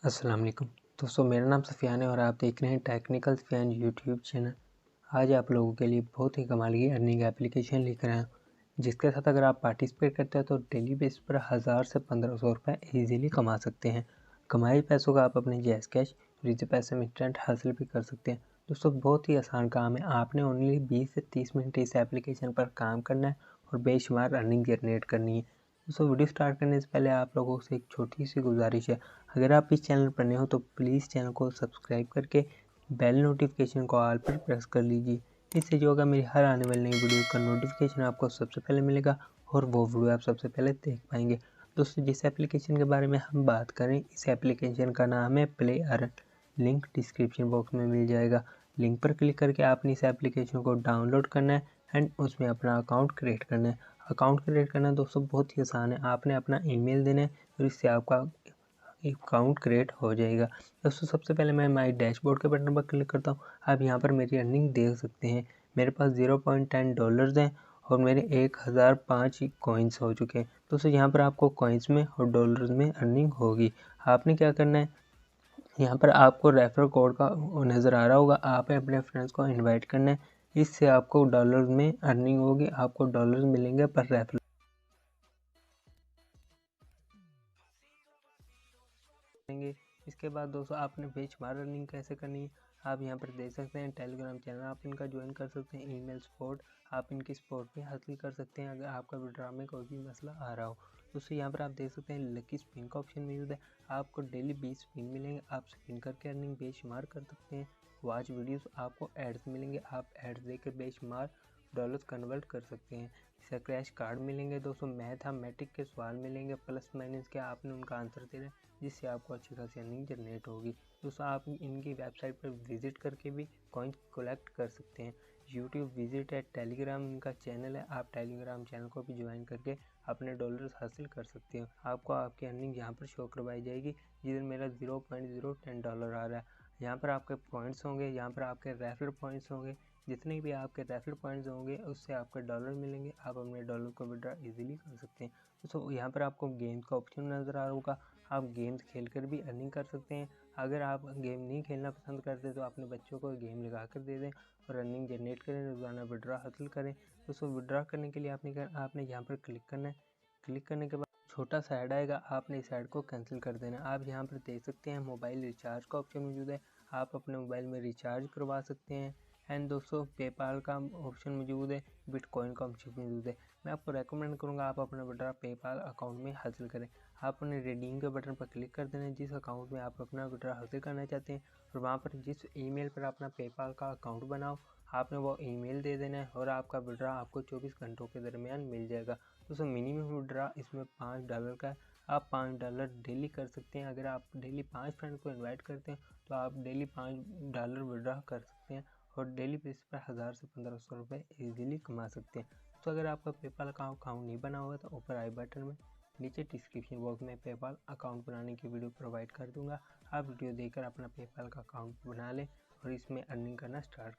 अस्सलाम वालेकुम दोस्तों, मेरा नाम सफ़ियान है और आप देख रहे हैं टेक्निकल सफ़ियान यूट्यूब चैनल। आज आप लोगों के लिए बहुत ही कमाल की अर्निंग एप्लीकेशन लेकर आया हूँ, जिसके साथ अगर आप पार्टिसिपेट करते हैं तो डेली बेस पर 1000 से 1500 रुपये ईजीली कमा सकते हैं। कमाए पैसों का आप अपने जैज़ कैश फ्रीज पैसे में इंस्टेंट हासिल भी कर सकते हैं। दोस्तों बहुत ही आसान काम है, आपने ओनली 20 से 30 मिनट इस एप्लीकेशन पर काम करना है और बेशुमार अर्निंग जनरेट करनी है। दोस्तों वीडियो स्टार्ट करने से पहले आप लोगों से एक छोटी सी गुजारिश है, अगर आप इस चैनल पर नए हो तो प्लीज़ चैनल को सब्सक्राइब करके बेल नोटिफिकेशन को ऑल पर प्रेस कर लीजिए। इससे जो होगा मेरी हर आने वाली नई वीडियो का नोटिफिकेशन आपको सबसे पहले मिलेगा और वो वीडियो आप सबसे पहले देख पाएंगे। दोस्तों जिस एप्लीकेशन के बारे में हम बात करें, इस एप्लीकेशन का नाम है play earn. Link description box में मिल जाएगा। लिंक पर क्लिक करके आपने इस एप्लीकेशन को डाउनलोड करना है एंड उसमें अपना अकाउंट क्रिएट करना है। अकाउंट क्रिएट करना दोस्तों बहुत ही आसान है, आपने अपना ईमेल देना है और इससे आपका अकाउंट क्रिएट हो जाएगा। दोस्तों सबसे पहले मैं माई डैशबोर्ड के बटन पर क्लिक करता हूँ। आप यहाँ पर मेरी अर्निंग देख सकते हैं, मेरे पास $0.10 हैं और मेरे 1005 कॉइन्स हो चुके हैं। दोस्तों यहाँ पर आपको कॉइन्स में और डॉलर्स में अर्निंग होगी। आपने क्या करना है, यहाँ पर आपको रेफर कोड का नज़र आ रहा होगा, आप अपने फ्रेंड्स को इनवाइट करना है, इससे आपको डॉलर्स में अर्निंग होगी, आपको डॉलर्स मिलेंगे पर रेफर। इसके बाद दोस्तों आपने बेशुमार अर्निंग कैसे करनी है, आप यहाँ पर देख सकते हैं। टेलीग्राम चैनल आप इनका ज्वाइन कर सकते हैं, ईमेल सपोर्ट आप इनकी सपोर्ट भी हासिल कर सकते हैं अगर आपका विड्रॉ में कोई भी मसला आ रहा हो। दोस्तों यहाँ पर आप देख सकते हैं लकी स्पिन का ऑप्शन मौजूद है, आपको डेली 20 स्पिन मिलेंगे, आप स्पिन करके अर्निंग बेशुमार कर सकते हैं। वॉच वीडियोस आपको एड्स मिलेंगे, आप एड्स देकर बेशुमार डॉलर्स कन्वर्ट कर सकते हैं। इसका क्रैश कार्ड मिलेंगे दोस्तों, मैथमेटिक के सवाल मिलेंगे, प्लस माइनस के आपने उनका आंसर देना है, जिससे आपको अच्छी खासी अर्निंग जनरेट होगी। दोस्तों आप इनकी वेबसाइट पर विजिट करके भी कॉइन्स कलेक्ट कर सकते हैं। यूट्यूब विजिट है, टेलीग्राम इनका चैनल है, आप टेलीग्राम चैनल को भी ज्वाइन करके अपने डॉलर्स हासिल कर सकते हैं। आपको आपकी अर्निंग यहाँ पर शो करवाई जाएगी, जिधर मेरा $0.010 आ रहा है। यहाँ पर आपके पॉइंट्स होंगे, यहाँ पर आपके रेफर पॉइंट्स होंगे, जितने भी आपके रेफर पॉइंट्स होंगे उससे आपके डॉलर मिलेंगे, आप अपने डॉलर को विड्रॉ इजीली कर सकते हैं। दोस्तों यहाँ पर आपको गेम्स का ऑप्शन नज़र आ रहा होगा, आप गेम्स खेलकर भी अर्निंग कर सकते हैं। अगर आप गेम नहीं खेलना पसंद करते तो अपने बच्चों को गेम लगा कर दे दें और अर्निंग जनरेट करें, रोज़ाना विड्रॉ हासिल करें। दोस्तों विड्रॉ करने के लिए आपने यहाँ पर क्लिक करना है। क्लिक करने के बाद छोटा सा ऐड आएगा, आपने इस ऐड को कैंसिल कर देना। आप यहाँ पर देख सकते हैं मोबाइल रिचार्ज का ऑप्शन मौजूद है, आप अपने मोबाइल में रिचार्ज करवा सकते हैं। एंड दोस्तों पेपाल का ऑप्शन मौजूद है, बिटकॉइन का ऑप्शन मौजूद है। मैं आपको रेकमेंड करूँगा आप अपना विड्रॉ पेपाल अकाउंट में हासिल करें। आप अपने रिडीम के बटन पर क्लिक कर देना जिस अकाउंट में आप अपना विड्रॉ हासिल करना चाहते हैं, और वहाँ पर जिस ईमेल पर अपना पेपाल का अकाउंट बनाओ आपने वो ईमेल दे देना है और आपका विड्रॉ आपको 24 घंटों के दरमियान मिल जाएगा। दोस्तों मिनिमम विड्रॉ इसमें $5 का है, आप $5 डेली कर सकते हैं। अगर आप डेली 5 फ्रेंड को इन्वाइट करते हैं तो आप डेली $5 विड्रॉ कर सकते हैं और डेली बेसिस पर 1000 से 1500 रुपये ईजिली कमा सकते हैं। तो अगर आपका पेपाल का अकाउंट नहीं बना हुआ तो ऊपर आई बटन में नीचे डिस्क्रिप्शन बॉक्स में पेपाल अकाउंट बनाने की वीडियो प्रोवाइड कर दूंगा, आप वीडियो देखकर अपना पेपाल का अकाउंट बना लें और इसमें अर्निंग करना स्टार्ट